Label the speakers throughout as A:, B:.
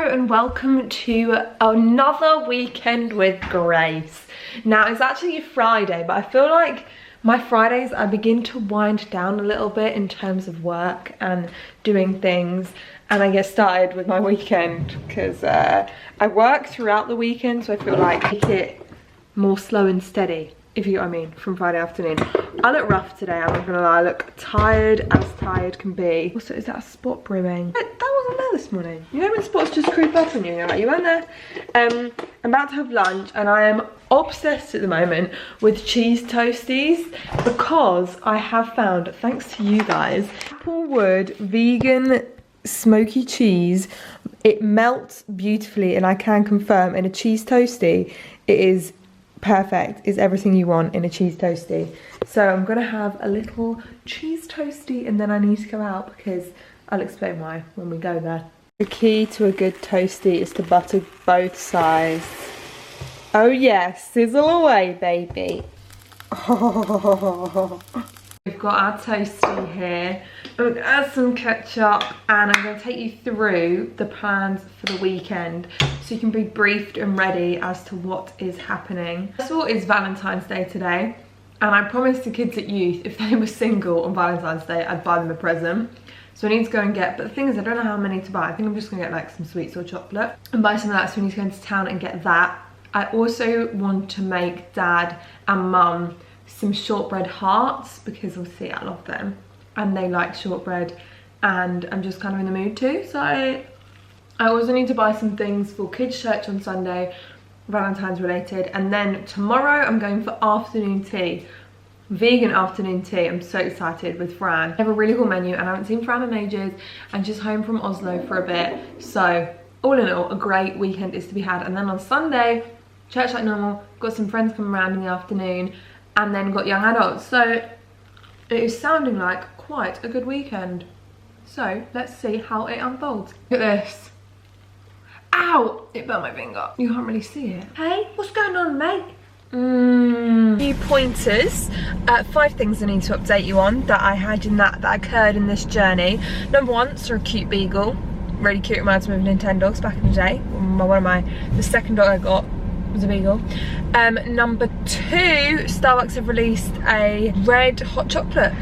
A: Hello and welcome to another weekend with Grace. Now it's actually Friday, but I feel like my Fridays I begin to wind down a little bit in terms of work and doing things, and I get started with my weekend because I work throughout the weekend, so I feel like I take it more slow and steady, if you know what I mean, from Friday afternoon. I look rough today, I'm not gonna lie. I look tired as tired can be. Also, is that a spot brewing? That wasn't there this morning. You know when spots just creep up on you and you're like, you weren't there? I'm about to have lunch and I am obsessed at the moment with cheese toasties because I have found, thanks to you guys, Applewood vegan smoky cheese. It melts beautifully and I can confirm in a cheese toasty, it is perfect. It's everything you want in a cheese toasty. So I'm gonna have a little cheese toasty and then I need to go out because I'll explain why when we go there. The key to a good toasty is to butter both sides. Oh yes, sizzle away, baby. Oh. We've got our toasty here. I'm gonna add some ketchup and I'm gonna take you through the plans for the weekend so you can be briefed and ready as to what is happening. First of all, it's Valentine's Day today, and I promised the kids at youth if they were single on Valentine's Day, I'd buy them a present. So I need to go and get, but the thing is I don't know how many to buy. I think I'm just gonna get like some sweets or chocolate and buy some of that, so we need to go into town and get that. I also want to make dad and mum some shortbread hearts because obviously I love them and they like shortbread and I'm just kind of in the mood too. So I also need to buy some things for kids' church on Sunday, Valentine's related, and then tomorrow I'm going for afternoon tea, vegan afternoon tea. I'm so excited with Fran. I have a really cool menu and I haven't seen Fran in ages and she's home from Oslo for a bit. So all in all, a great weekend is to be had. And then on Sunday, church like normal, got some friends coming around in the afternoon and then got young adults. So it is sounding like quite a good weekend. So let's see how it unfolds. Look at this. Ow! It burnt my finger. You can't really see it. Hey, what's going on, mate? Few pointers. 5 things I need to update you on that I had in that occurred in this journey. Number 1, saw a cute beagle. Really cute, reminds me of Nintendogs back in the day. The second dog I got was a beagle. Number 2, Starbucks have released a red hot chocolate.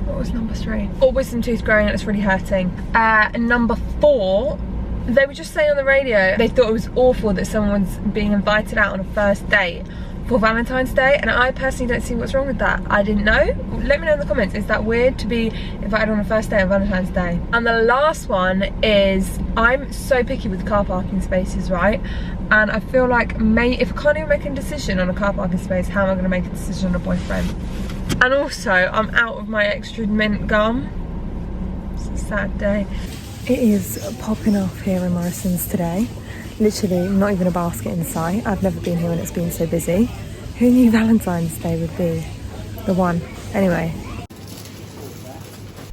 A: What was number 3? Oh, wisdom tooth growing and it's really hurting. Number 4, they were just saying on the radio they thought it was awful that someone was being invited out on a first date for Valentine's Day, and I personally don't see what's wrong with that. I didn't know. Let me know in the comments, is that weird to be invited on a first date on Valentine's Day? And the last one is, I'm so picky with car parking spaces, right? And I feel like if I can't even make a decision on a car parking space, how am I going to make a decision on a boyfriend? And also, I'm out of my extra mint gum. It's a sad day. It is popping off here in Morrison's today. Literally not even a basket in sight. I've never been here when it's been so busy. Who knew Valentine's Day would be the one? Anyway.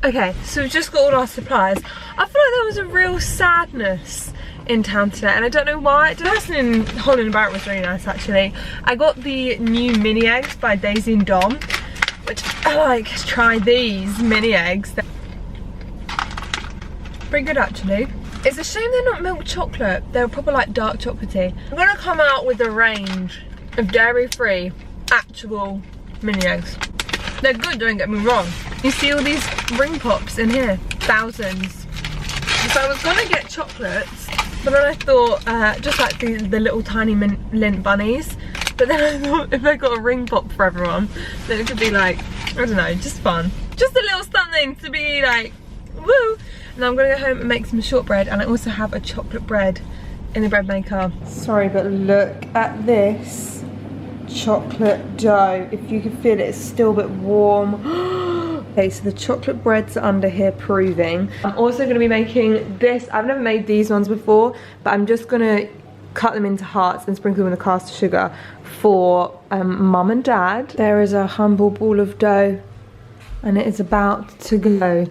A: Okay, so we've just got all our supplies. I feel like there was a real sadness in town today and I don't know why. The person in Holland Barrett was really nice actually. I got the new mini eggs by Daisy and Dom, which I like to try these mini eggs. Pretty good actually. It's a shame they're not milk chocolate. They're proper like dark chocolatey. I'm gonna come out with a range of dairy-free actual mini eggs. They're good, don't get me wrong. You see all these ring pops in here? Thousands. So I was gonna get chocolates, but then I thought just like the little tiny lint bunnies. But then I thought if I got a ring pop for everyone, then it could be like, I don't know, just fun. Just a little something to be like, woo! Now I'm gonna go home and make some shortbread, and I also have a chocolate bread in the bread maker. Sorry, but look at this chocolate dough. If you can feel it, it's still a bit warm. Okay, so the chocolate breads are under here proving. I'm also gonna be making this. I've never made these ones before, but I'm just gonna cut them into hearts and sprinkle them with a caster sugar for mum and dad. There is a humble ball of dough and it is about to go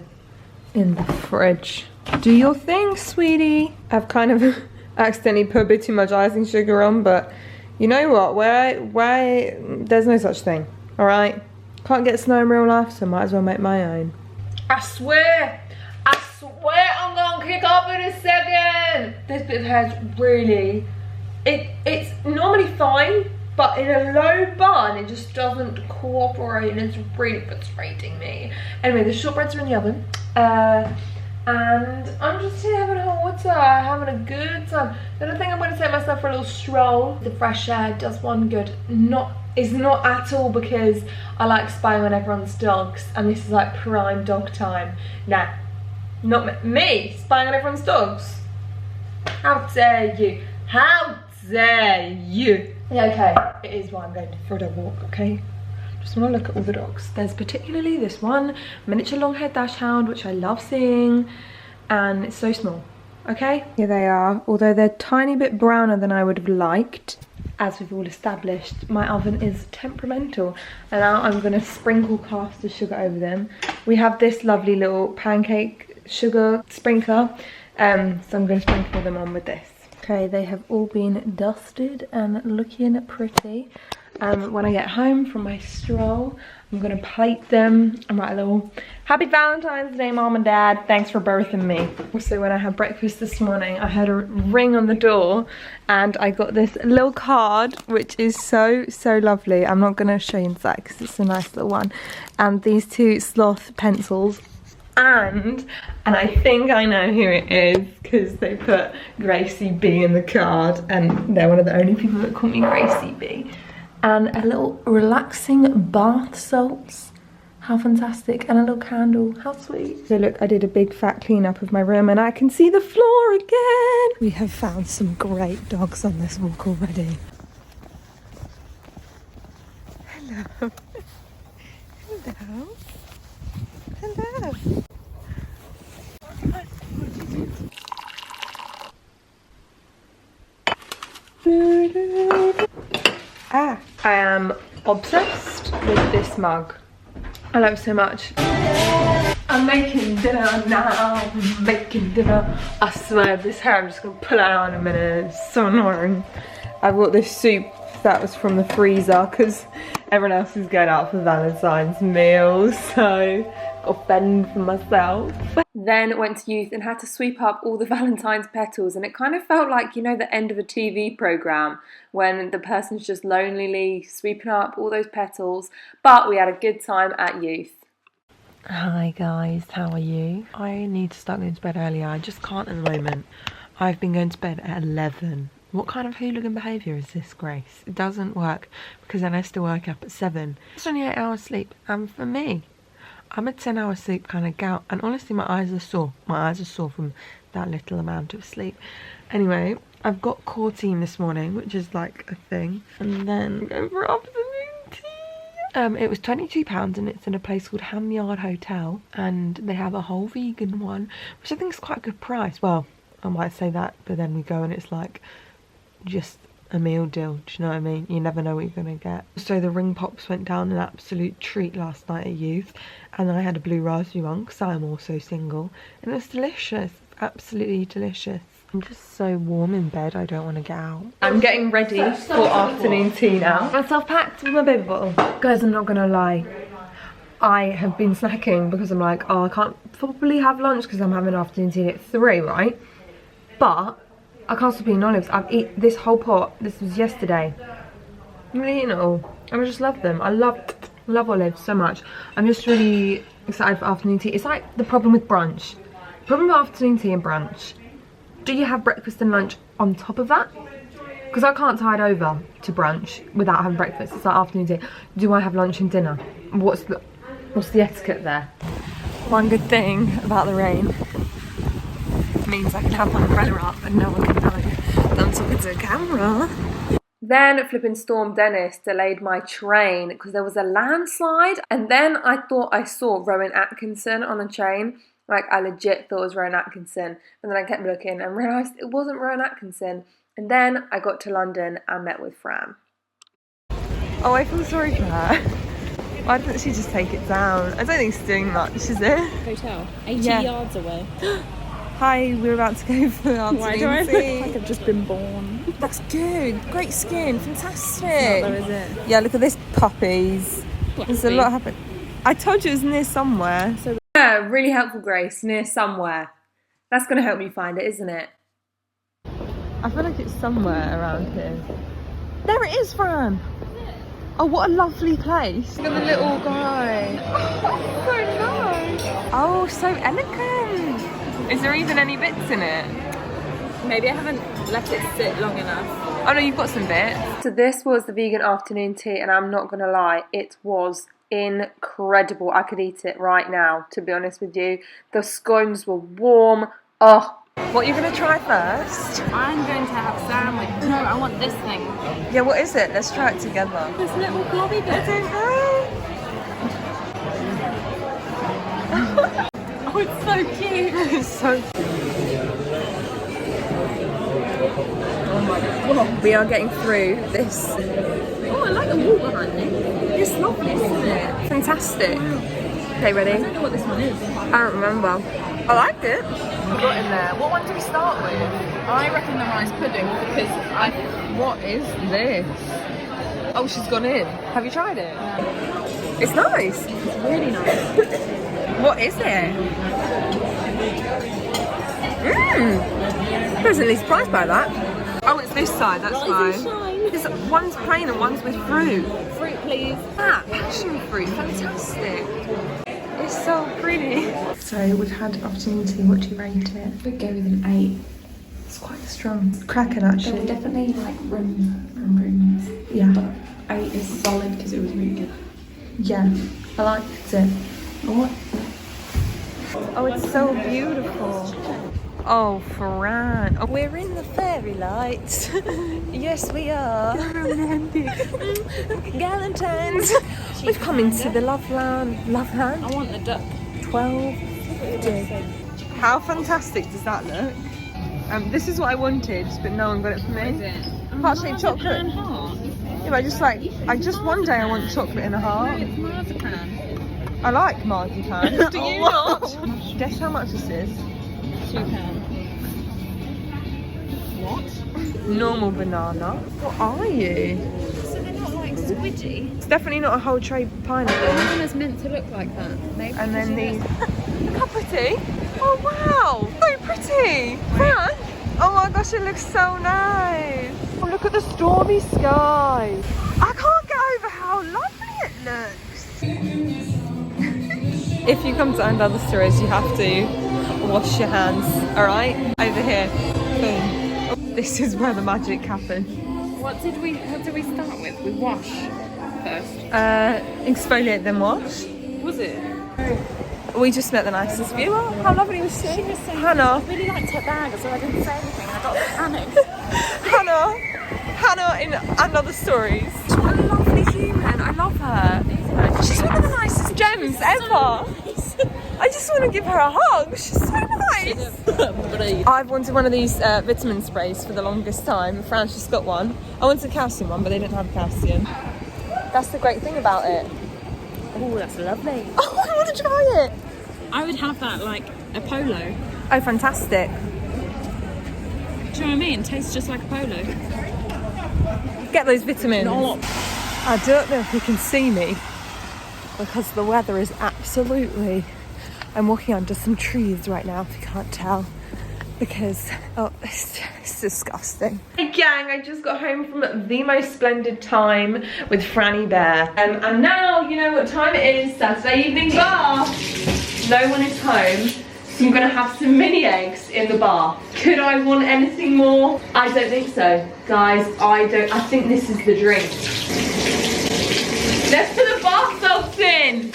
A: in the fridge. Do your thing, sweetie. I've kind of accidentally put a bit too much icing sugar on, but you know what? Where there's no such thing, all right? Can't get snow in real life, so might as well make my own. I swear I'm gonna kick off in a second. This bit of hair is really, it's normally fine, but in a low bun, it just doesn't cooperate and it's really frustrating me. Anyway, the shortbreads are in the oven. And I'm just here having hot water, having a good time. Then I think I'm going to take myself for a little stroll. The fresh air does one good. It's not at all because I like spying on everyone's dogs and this is like prime dog time. Nah, not me spying on everyone's dogs. How dare you? How dare you? Yeah, okay, it is why I'm going for a dog walk, okay? Just want to look at all the dogs. There's particularly this one miniature long-haired dachshund, which I love seeing, and it's so small, okay? Here they are, although they're a tiny bit browner than I would have liked. As we've all established, my oven is temperamental, and now I'm going to sprinkle caster sugar over them. We have this lovely little pancake sugar sprinkler, so I'm going to sprinkle them on with this. Okay, they have all been dusted and looking pretty. When I get home from my stroll, I'm gonna plate them and write a little happy Valentine's Day, Mom and Dad, thanks for birthing me. Also, when I had breakfast this morning, I heard a ring on the door and I got this little card, which is so lovely. I'm not gonna show you inside because it's a nice little one. And these two sloth pencils, and I think I know who it is because they put Gracie B in the card and they're one of the only people that call me Gracie B. And a little relaxing bath salts. How fantastic. And a little candle. How sweet. So look, I did a big fat clean up of my room and I can see the floor again. We have found some great dogs on this walk already. Hello. Hello. Hello. I am obsessed with this mug. I love it so much. I'm making dinner now. I'm making dinner. I swear this hair, I'm just gonna pull it out in a minute. It's so annoying. I bought this soup that was from the freezer because everyone else is going out for Valentine's meals, so got fend for myself. Then went to youth and had to sweep up all the Valentine's petals, and it kind of felt like, you know, the end of a TV programme when the person's just lonely sweeping up all those petals. But we had a good time at youth. Hi guys, how are you? I need to start going to bed earlier. I just can't at the moment. I've been going to bed at 11. What kind of hooligan behaviour is this, Grace? It doesn't work because then I still wake up at 7. It's only 8 hours sleep, and for me, I'm a 10-hour sleep kind of gal, and honestly my eyes are sore. My eyes are sore from that little amount of sleep. Anyway, I've got core team this morning, which is like a thing, and then I'm going for afternoon tea. It was £22 and it's in a place called Ham Yard Hotel, and they have a whole vegan one, which I think is quite a good price. Well, I might say that, but then we go and it's like just a meal deal, do you know what I mean? You never know what you're gonna get. So the ring pops went down an absolute treat last night at youth, and I had a blue raspberry one because I'm also single, and it was delicious, absolutely delicious. I'm just so warm in bed, I don't want to get out. I'm getting ready for afternoon tea now. Myself packed with my baby bottle. Guys, I'm not gonna lie, I have been snacking because I'm like, oh, I can't probably have lunch because I'm having afternoon tea at 3, right? But I can't stop eating olives. I've eaten this whole pot. This was yesterday. I'm really eating it all. I just love them. I love olives so much. I'm just really excited for afternoon tea. It's like the problem with brunch. The problem with afternoon tea and brunch. Do you have breakfast and lunch on top of that? Because I can't tide over to brunch without having breakfast. It's like afternoon tea. Do I have lunch and dinner? What's the etiquette there? One good thing about the rain means I can have my umbrella up and no one can know that I'm talking to a camera. Then flipping Storm Dennis delayed my train because there was a landslide, and then I thought I saw Rowan Atkinson on the train. Like, I legit thought it was Rowan Atkinson, and then I kept looking and realised it wasn't Rowan Atkinson. And then I got to London and met with Fran. Oh, I feel sorry for her. Why didn't she just take it down? I don't think it's doing much, is it?
B: Hotel, 80 yards away.
A: Hi, we're about to go for afternoon tea.
B: Why do I look like I've just been born?
A: That's good. Great skin. Fantastic.
B: It's not though, is it?
A: Yeah, look at this puppies. There's a lot happening. I told you it was near somewhere. So yeah, really helpful, Grace. Near somewhere. That's gonna help me find it, isn't it? I feel like it's somewhere around here. There it is, Fran! Oh, what a lovely place. Look at the little guy. Oh, so nice. Oh, so elegant. Is there even any bits in it?
B: Maybe I haven't let it sit long enough.
A: Oh no, you've got some bits. So this was the vegan afternoon tea, and I'm not gonna lie, it was incredible. I could eat it right now, to be honest with you. The scones were warm. Oh, what are you gonna try first?
B: I'm going to have a sandwich. No, I want this thing.
A: Yeah, what is it? Let's try it together.
B: This little blobby bit.
A: I don't know.
B: Oh, it's so cute.
A: It's so cute. Oh my god. We are getting through this.
B: Oh, I like the wall behind me.
A: It's lovely, isn't it? Fantastic. Okay, ready?
B: I don't know what this one is.
A: I don't remember. I liked it. We got in there. What one do we start with?
B: I reckon the rice pudding because
A: What is this? Oh, she's gone in. Have you tried it? No. It's nice.
B: It's really nice.
A: What is it? Pleasantly surprised by that. Oh, it's this side, that's fine. Because one's plain and one's with fruit.
B: Fruit, please.
A: Ah, passion fruit, fantastic. It's so pretty. So we've had afternoon tea. What do you rate it?
C: Would go with an 8.
A: It's quite strong. Cracking
C: There
A: actually.
C: were definitely like room for improvements.
A: Yeah.
C: But 8 is solid because it was really good.
A: Yeah, I liked it.
C: What?
A: Oh, it's so beautiful. Oh, Fran. Oh, we're in the fairy lights. Yes, we are. Romantic. Valentine's. We've come into the Love Land.
B: I want the duck.
A: 12. How fantastic does that look? This is what I wanted, but no one got it for me.
B: What is it?
A: Can't say chocolate.
B: Heart.
A: Yeah, but I just one day I want chocolate in a heart.
B: It's marzipan.
A: I like marzipan. Do you not? Guess how much this is?
B: £2. What?
A: Normal banana. What are you?
B: So they're not like squidgy?
A: It's definitely not a whole tray pineapple.
B: One is meant to look like that. Maybe
A: And then these. Look how pretty. Oh wow, so pretty. Fran? Oh my gosh, it looks so nice. Oh, look at the stormy sky. I can't get over how lovely it looks. If you come to Another Stories, you have to wash your hands, all right? Over here. Boom. Oh, this is where the magic happens.
B: What did we start with? We wash first.
A: Exfoliate then wash.
B: Was it?
A: We just met the nicest viewer. How lovely was she?
B: She was so
A: Hannah.
B: I really liked her bag, so I didn't say anything. I got panicked.
A: Hannah in Another Stories. What a lovely human. I love her. She's one of the nicest gems ever. I just want to give her a hug. She's so nice. I've wanted one of these vitamin sprays for the longest time. Fran's just got one. I wanted a calcium one, but they didn't have calcium. That's the great thing about it.
B: Oh, that's lovely.
A: Oh, I want to try it.
B: I would have that like a polo.
A: Oh, fantastic.
B: Do you know what I mean? It tastes just like a polo.
A: Get those vitamins.
B: No.
A: I don't know if you can see me because the weather is absolutely... I'm walking under some trees right now, if you can't tell, because, oh, it's disgusting. Hey gang, I just got home from the most splendid time with Franny Bear. And now you know what time it is, Saturday evening bar. No one is home, so I'm gonna have some mini eggs in the bar. Could I want anything more? I don't think so. Guys, I think this is the drink. Let's put the bar salts in.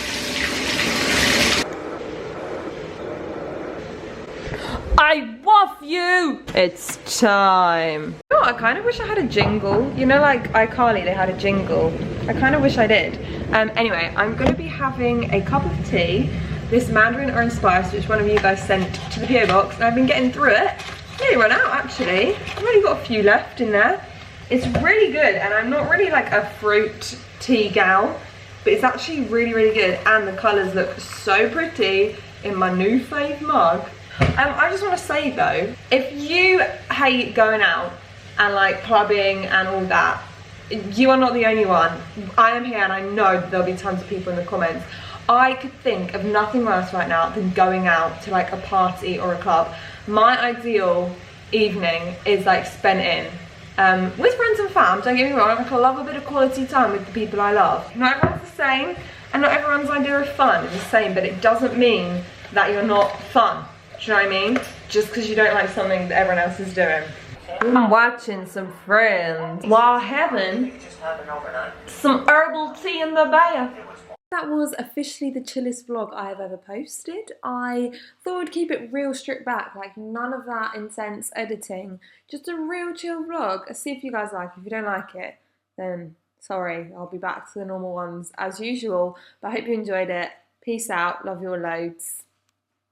A: I love you! It's time. You know what, I kind of wish I had a jingle. You know, like iCarly, they had a jingle. I kind of wish I did. Anyway, I'm going to be having a cup of tea. This mandarin orange spice, which one of you guys sent to the PO box. And I've been getting through it. Nearly run out, actually. I've only got a few left in there. It's really good, and I'm not really like a fruit tea gal, but it's actually really, really good. And the colours look so pretty in my new fave mug. I just want to say though, if you hate going out and like clubbing and all that, you are not the only one. I am here, and I know there'll be tons of people in the comments. I could think of nothing worse right now than going out to like a party or a club. My ideal evening is like spent in with friends and fam, don't get me wrong, like I love a bit of quality time with the people I love. Not everyone's the same, and not everyone's idea of fun is the same, but it doesn't mean that you're not fun. Do you know what I mean? Just because you don't like something that everyone else is doing. I'm watching some Friends while having some herbal tea in the bath. That was officially the chillest vlog I have ever posted. I thought I'd keep it real stripped back, like none of that intense editing. Just a real chill vlog. I'll see if you guys like it. If you don't like it, then sorry, I'll be back to the normal ones as usual. But I hope you enjoyed it. Peace out. Love you all loads.